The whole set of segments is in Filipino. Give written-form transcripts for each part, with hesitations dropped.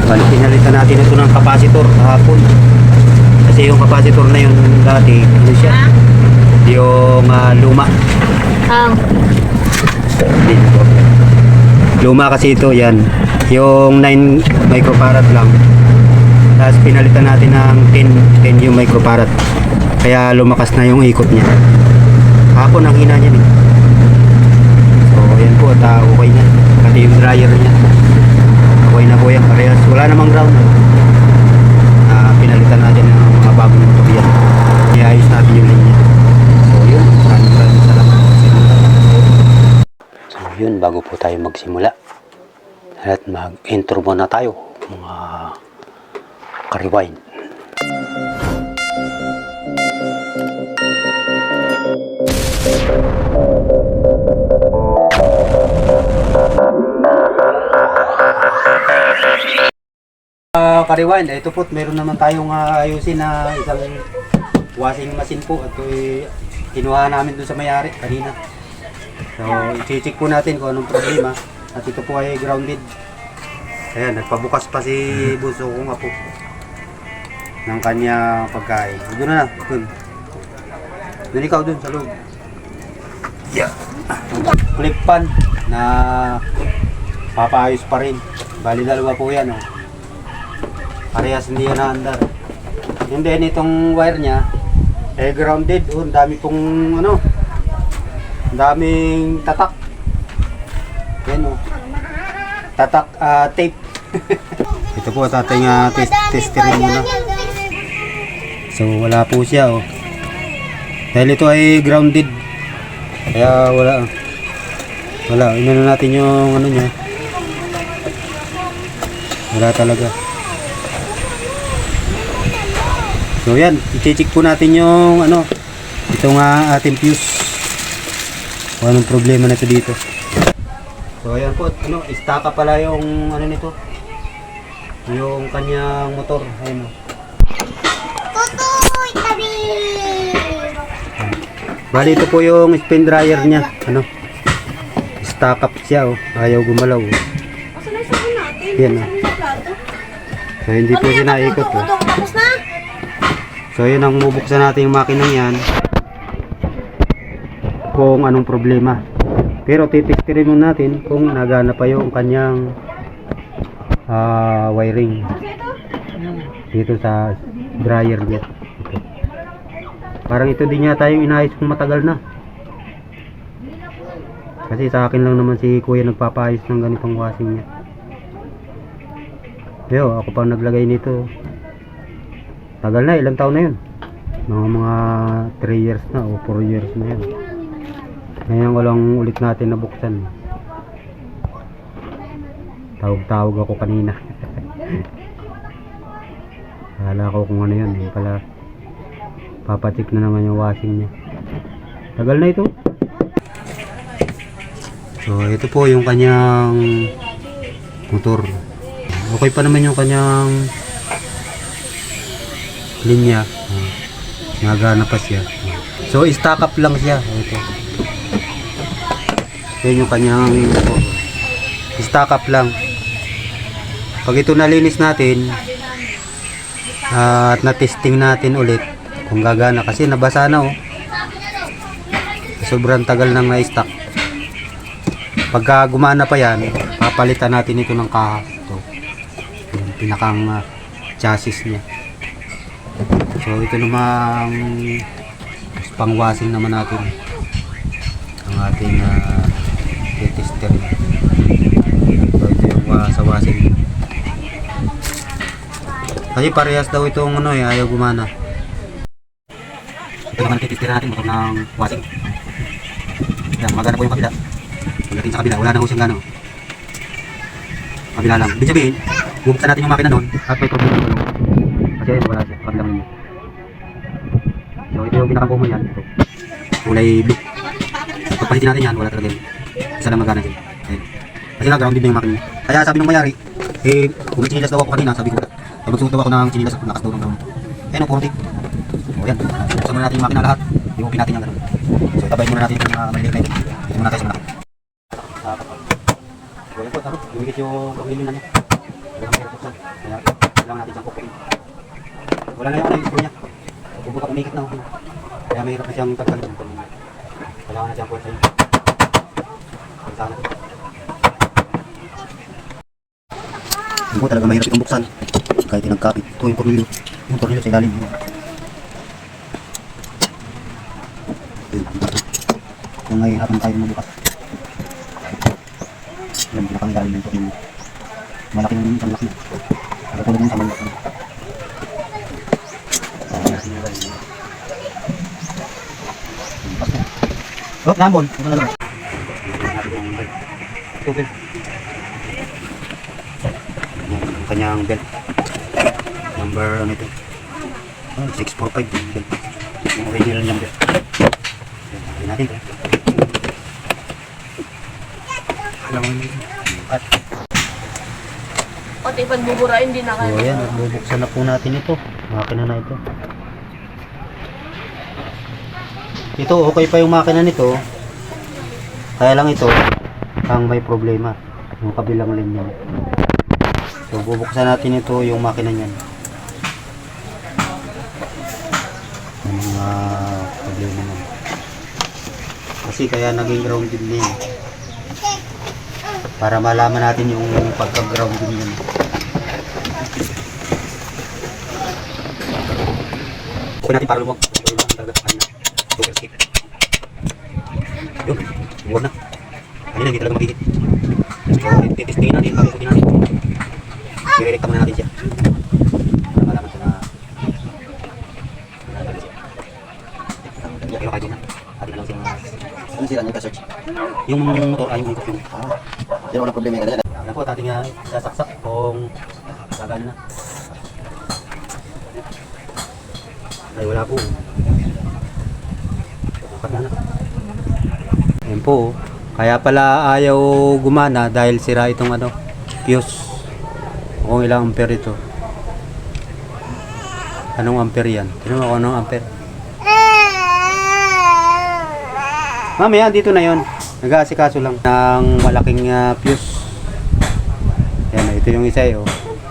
Bali, pinalitan natin ito ng capacitor kahapon. Kasi yung capacitor na yun dati, ano siya? Yung luma. Dito. Luma kasi ito, yan. Yung 9 microfarad lang. Tapos pinalitan natin ng 10 yung microfarad. Kaya lumakas na yung ikot niya. Hapon ang hina niya eh. So yan po, at okay na. Pati yung dryer niya. Okay na po yan, parehas. Wala namang ground. Pinalitan natin ng mga bagong motor yan. Iayos natin yung linya. So yun, maraming salamat. So yun, bago po tayo magsimula at mag-intro muna tayo mga ka-rewind. Ka-rewind, ito po, meron naman tayong ayusin na isang washing machine po at kinuha namin dun sa may-ari kanina. So, i-check po natin kung anong problema at ito po ay grounded. Ayan, nagpabukas pa si Buso ko nga po ng kanya pagkain. Doon na, doon. Doon ikaw doon sa loob. Yeah. Clip pan na papaayos pa rin. Bali dalawa po yan, oh. Parehas hindi yan naandar. And then itong wire niya eh grounded. Oh, ang dami pong ano, ang daming tatak. Yan, oh. Tatak tape. Ito po at ating testerin muna. So wala po siya, oh. Dahil ito ay grounded. Kaya wala, inano natin yung ano niya. Wala talaga. So yan, i-check po natin yung ano, itong ating fuse. Kung anong problema na ito dito. So ayan po, ano, istaka pala yung ano nito. Yung kanyang motor, ayun, oh. Tutoy, tabi! Bali ito po yung spin dryer niya, ano. Stack up siya, oh. Ayaw gumalaw, oh. Asan na yung sabon natin? Yan, oh. So hindi po siya naikot, oh. Tapos na? So yun ang bubuksan natin yung makinang yan kung anong problema. Pero titestirin mo natin kung nagana pa yung kanyang wiring dito sa dryer niya. Ito. Parang ito din yata yung inayos kong matagal na. Kasi sa akin lang naman si kuya nagpapayos ng ganitong washing niya. Yo, ako pa naglagay nito. Tagal na, ilang taon na yun. Mga 3 years na o 4 years na yun. Ngayon walang ulit natin nabuksan. Tawag ako kanina. Kala ko kung ano yun. Yung pala papacheck na naman yung washing niya. Tagal na ito. So ito po yung kanyang motor. Okay pa naman yung kanyang linya. Nagana pa siya. So stack up lang siya. Ito. Yan yung kanyang stack up lang. Pag ito nalinis natin at na-testing natin ulit kung gagana kasi nabasa na, oh. Sobrang tagal nang na-stack. Pagka gumana pa yan, papalitan natin ito ng kahas. Ito. Yung pinakang chassis niya. So ito namang pang washing naman natin ang ating tester. So ito yung sa washing. Kasi parehas daw itong ano ayaw gumana. Ito naman tester natin motor ng washing. Yan, magana po yung kabila. Pagdating sa kabila, wala na ho siyang gano. Kabila lang. Ibig sabihin, bubuksan natin yung makina nun at may problema yung gulong. Kasi ayun, wala siya. Kabilang niya. So ito yung pinaka-common yan. Ito. Kulay blue. Pagpalitin natin yan, wala talaga yun. Isa lang magana din. Kasi nga grounded na yung makina. Kaya sabi ng mayari, kung may chinilas daw ako kanina, sabi ko, magsuot daw ako ng chinilas at lakas daw ng ground. Ayun, purutik. O yan. Buksan muna natin yung makina lahat. I-open natin yung gano'n. So itabay muna natin yung malilit na ito. Ito muna tayo sa malaki. So yan po, lumikit yung pagmilin na niya. Kaya kailangan natin siyang kukuin. Wala na yung ano yung screw niya. Bubuka umikit na. Kaya mahirap na siyang tagkalin. Kailangan na siyang puwersa yun. Punta natin. Yung po talaga mahirap itong buksan. Kahit tinagkapit. Ito yung tornilyo. Yung tornilyo sa ilalim. Kung nahihirapan tayo mabukas. Yan, pinakamilalim yung tornilyo. Malaki yung isang laki. Nakatulog yung isang laki. Oh, nambon. Ito na lang. Ito, belt. Yung kanyang belt. Number, ano ito? 645 belt. Yung original niyang belt. Ayan natin ito. Alam mo nito. At Pati panbuburain din na so kayo. ayan, bubuksan na po natin ito. Makina na ito. Ito, okay pa yung makina nito. Kaya lang ito, ang may problema. Yung kabilang linya. So, bubuksan natin ito yung makina niyan. Yung mga problema niyan. Kasi kaya naging grounded na yun. Para malaman natin yung pagka-grounded niyan. Okay natin para lumag. Super skip. Yun, huwag na. Kanina hindi talaga makikit. So, titestingin natin, pag-ikutin natin. I-rerekta muna natin siya. Para malaman ko na nandali siya. Pero kahit yun na. Atin na lang siya. Ano sila niya ka-search? Yung motor ay yung ikot yun. Hindi walang problema yung kanila. Yan po, ating sasaksak kung gagana na. Ay, wala po. Bukat na. Yan po. Kaya pala ayaw gumana dahil sira itong ano, fuse. Kung ilang ampere ito. Anong ampere yan? Tignan mo kung anong ampere. Mamaya, dito na yon. Nag-aasikaso lang ng malaking fuse. Yan, ito yung isa oh.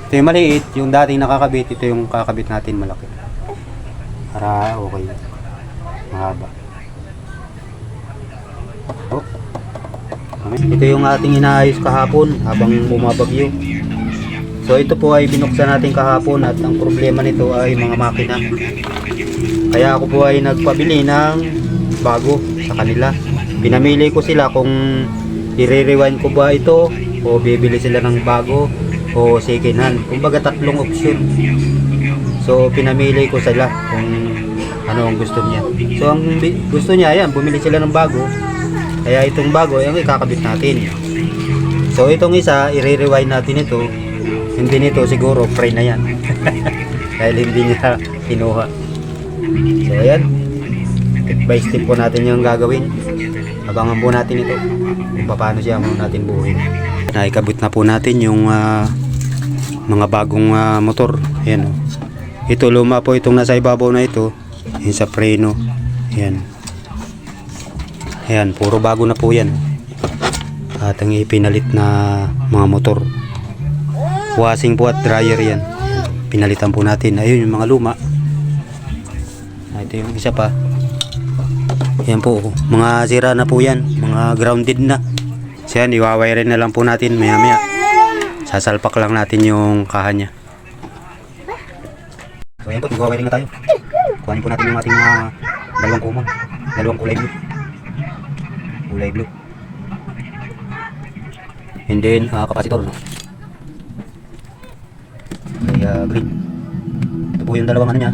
Ito yung maliit, yung dating nakakabit, ito yung kakabit natin malaki. Para okay. Mahaba. Oh. Ito yung ating inaayos kahapon habang bumabagyo. So ito po ay binuksan natin kahapon at ang problema nito ay mga makina. Kaya ako po ay nagpabili ng bago sa kanila. Pinamili ko sila kung i-rewind ko ba ito o bibili sila ng bago o second hand. Kumbaga tatlong option. So pinamili ko sila kung ano ang gusto niya. So ang gusto niya, ayan, bumili sila ng bago. Kaya itong bago ay ikakabit natin. So itong isa, i-rewind natin ito. Hindi nito siguro fry na yan. Dahil hindi niya kinuha. So ayan, step by step po natin yung gagawin. Abangan po natin ito kung paano siya natin buuin. Naikabit na po natin yung mga bagong motor. Ayan, oh. Ito luma po itong nasa ibabaw na ito. Yung sa preno. Ayan. Ayan, puro bago na po yan. At ang ipinalit na mga motor. Washing po at dryer yan. Pinalitan po natin. Ayun yung mga luma. Ito yung isa pa. Ayan po. Mga sira na po yan. Mga grounded na. So yan, iwawirin na lang po natin maya maya. Sasalpak lang natin yung kaha niya. So ayan po, iwawirin na tayo. Kuhanin po natin yung ating dalawang common. Dalawang kulay blue. Kulay blue. And then capacitor. Kaya green. Ito po yung dalawang ano niya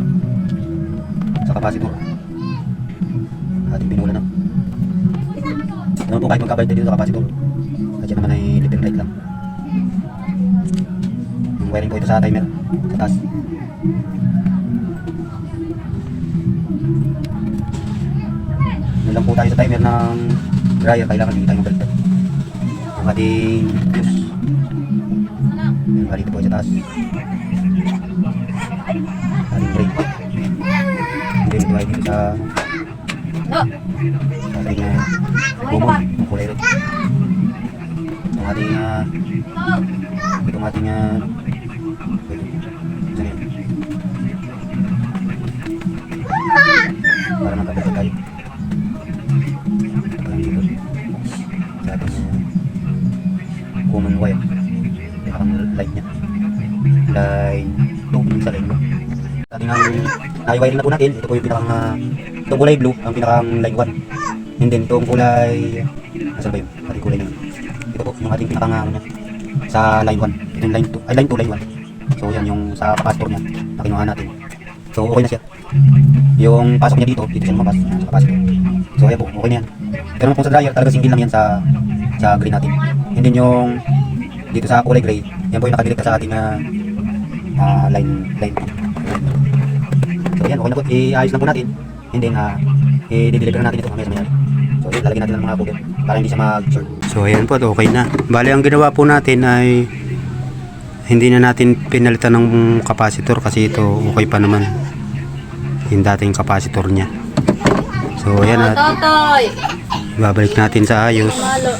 sa capacitor. Ating pinula na. Naman po kahit magkabayad dito sa capacitor. Kasi naman ay left and right lang. Yung wiring po ito sa timer sa taas. Yun lang po tayo sa timer ng dryer. Kailangan hindi tayo magbaliktad. Yung ating fuse. Yung dito po sa taas. Ating brake. Hindi ito ay dito sa ating bumon. Yung kulay red. Itong ating para magkabasa tayo. Parang dito. Sa ating common wire. Parang light niya. Line 2 sa line 1. Ating ang na-wire na po natin. Ito po yung pinakang itong kulay blue, ang pinakang line 1. And then itong kulay nasaan ba yun? Ating kulay na yun. Ito po yung ating pinakang niya sa line 1. Ito yung line 2, ay line 2, line 1. So yan yung sa capacitor niya na kinuha natin. So okay na siya. Yung pasok niya dito siya lumabas sa capacitor. So ayan po, okay na yan. Pero naman po sa dryer, talaga single lang yan sa gray natin. And then yung dito sa kulay gray, yan po yung nakadirekta sa ating line. So yan, okay na po, iayos lang po natin. And then i-deliver natin ito mamaya sa mayari. So yun, lalagyan natin ng mga cover para hindi siya mag-short. So ayan po, okay na. Bali ang ginawa po natin ay hindi na natin pinalitan ng capacitor kasi ito okay pa naman yung dating capacitor niya. So ayan, at Totoy! babalik natin sa ayos. Malo.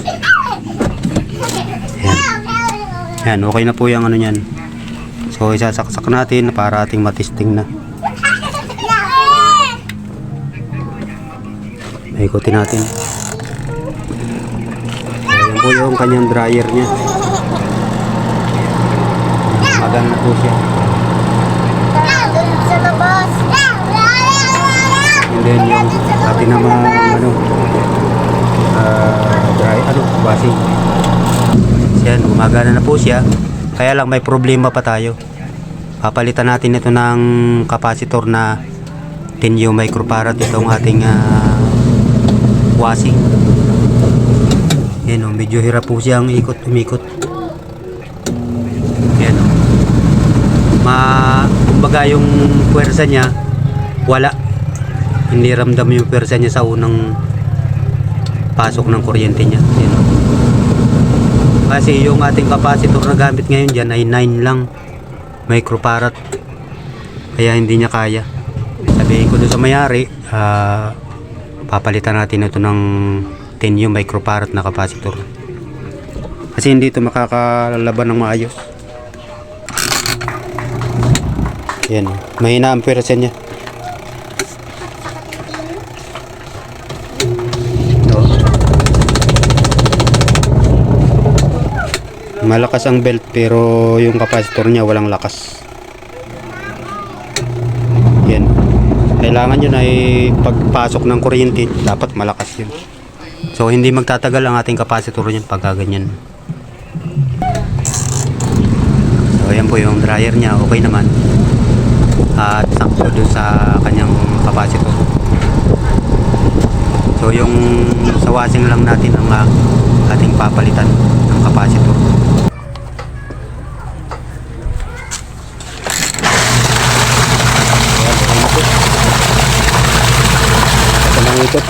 Yan, okay na po yung ano niyan. So isasaksak natin para ating matesting na. Ikutin natin. So, yan po yung kanyang dryer niya. Maganda na po siya. Sa labas! And then yung ating namang washing. Yan, gumagana na po siya. Kaya lang may problema pa tayo. Papalitan natin ito ng capacitor na 10 microfarad itong ating washing. Yan o, medyo hirap po siyang umikot. Yan o. Kumbaga yung puwersa niya, wala. Hindi ramdam yung puwersa niya sa unang pasok ng kuryente niya. Yan o. Kasi yung ating capacitor na gamit ngayon dyan ay 9 lang microfarad. Kaya hindi niya kaya. Sabihin ko doon sa mayari, papalitan natin ito ng 10 microfarad na capacitor. Kasi hindi ito makakalaban ng maayos. Yan, mahina ang puwersa niya. Malakas ang belt pero yung capacitor niya walang lakas. Yan. Kailangan yun ay pagpasok ng kuryente dapat malakas yun. So hindi magtatagal ang ating capacitor niyan pag ganyan. So ayan po yung dryer niya, okay naman. At sakto dun sa kanyang capacitor. So yung sa washing lang natin ang ating papalitan ng capacitor. Ikot.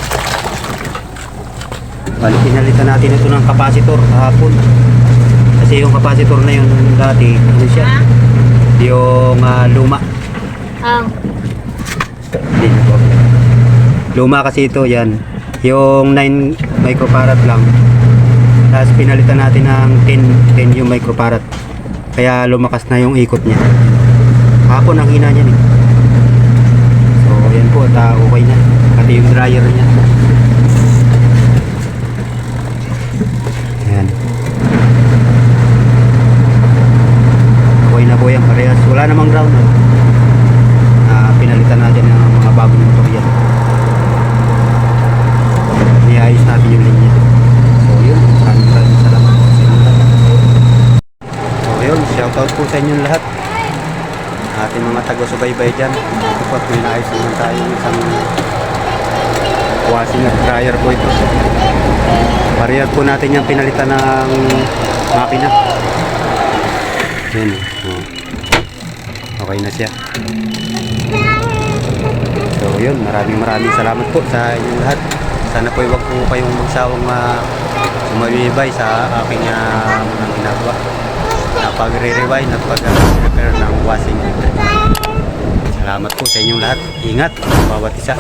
Bali, pinalitan natin ito ng capacitor kahapon. Kasi yung capacitor na yun dati, ano siya? Yung luma. Hindi na po. Luma kasi ito, yan. Yung 9 microfarad lang. Tapos pinalitan natin ng 10 yung microfarad. Kaya lumakas na yung ikot niya. Kahapon ang hina niya eh. So, yan po, okay na. Pati yung dryer niya. Ayan. Okay na po yan parehas. Wala namang ground. Pinalitan natin ng mga bagong motor yan. Niayos natin yung linya. So yun. Maraming salamat po sa inyo lahat. So yun. Shoutout po sa inyong lahat. Ating mga taga-subaybay dyan. Ito po at may naayos naman tayo isang washing at dryer po ito. Parehas po natin yung pinalitan ng makina. Yan. Okay na siya. So yun, maraming salamat po sa inyong lahat. Sana po huwag po kayong magsawang sumabibay sa aking mga ginagawa na pagre-rewind at pag-repair ng washing. Salamat po sa inyong lahat. Ingat bawat isa.